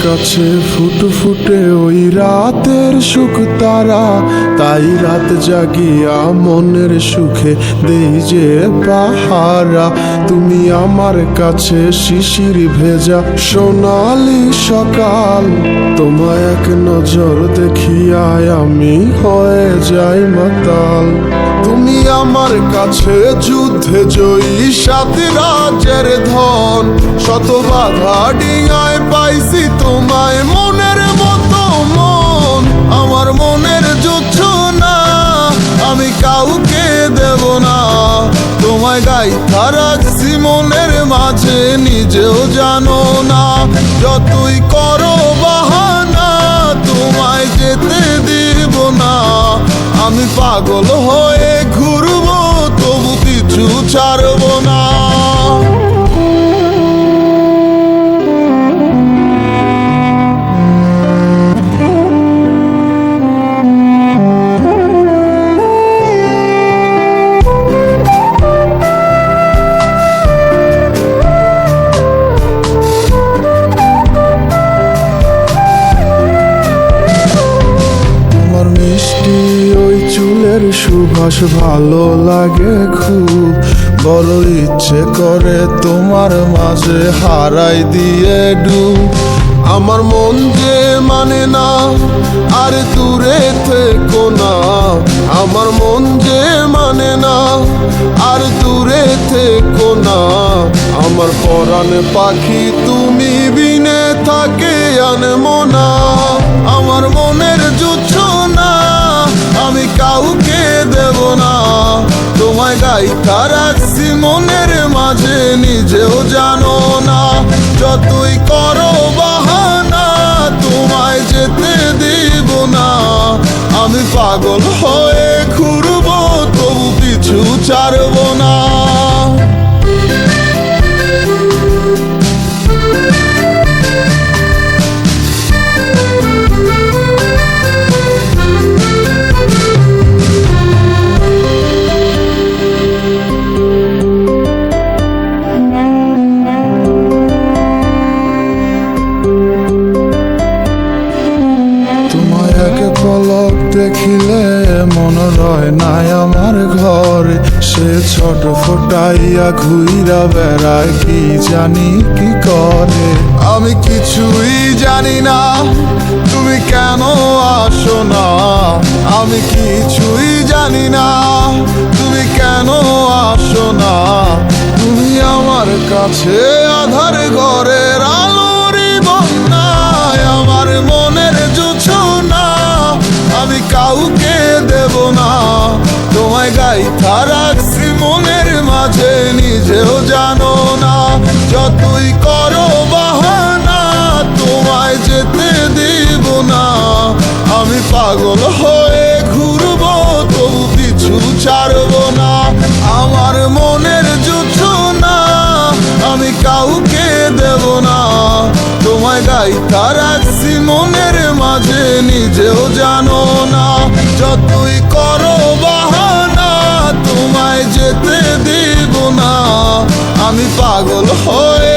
কাছে ফুটফুটে ওই রাতের সুখ তারা, তাই রাত জাগিয়া মনের সুখে দেই যে পাহারা। তুমি আমার কাছে শিশির ভেজা সোনালি সকাল, তোমায় এক নজর দেখিয়ায় আমি হয়ে যাই মাতাল। তুমি আমার কাছে যুদ্ধে জয়ী সাত রাজ্যের ধন, শত বাধা ডিঙায় পাইছি তোমায় মনের মতো মন। আমার মনের জোছনা আমি কাউকে দেব না, তোমায় গাইথা রাখছি মনের মাঝে নিজেও জানো না। যতই করো বাহানা তোমায় যেতে দিব না, আমি পাগল হয়ে ঘুরবো তবু কিছু ছাড়বো না। মিষ্টি ওই চুলের সুবাস ভালো লাগে খুব, বড় ইচ্ছে করে তোমার মাঝে হারাই দিয়ে ডুব। আমার মন যে মানে না আর দূরে থেকো না, আমার মন যে মানে না আর দূরে থেকো না। আমার পরাণ পাখি তুমি বিনে থাকে আনমো না, আমার মনের জোছনা আমি কাউকে দেব না। তোমায় গাইথা রাখছি মনের মাঝে নিজেও জানো না, যতই করো বাহানা তোমায় যেতে দিব না। আমি পাগল হয়ে ঘুরবো তবু পিছু ছাড়বো না। পলক দেখিলে মন রয় নাই আমার ঘরে, সে ছোট ফোটাইয়া ঘুইরা বেড়ায় কি জানি কি করে। আমি কিছুই জানি না তুমি কেন আসো না, আমি কিছুই জানি না তুমি কেন আসো না। তুমি আমার কাছে আধার ঘরের আলোরই বন্যায়, আমার মনের জোছনা আমি কাউকে দেব না। তোমায় গাইথা রাখছি মনের মাঝে নিজেও জানো না, যতই করো বাহানা তোমায় যেতে দিব না। আমি পাগল হয়ে ঘুরবো তবু পিছু ছাড়বো না। আমার মনের জোছনা আমি কাউকে দেব না, তোমায় গাইথা রাখছি মনের মাঝে নিজেও জানো না। যতই করো বাহানা তোমায় যেতে দিব না, আমি পাগল হয়ে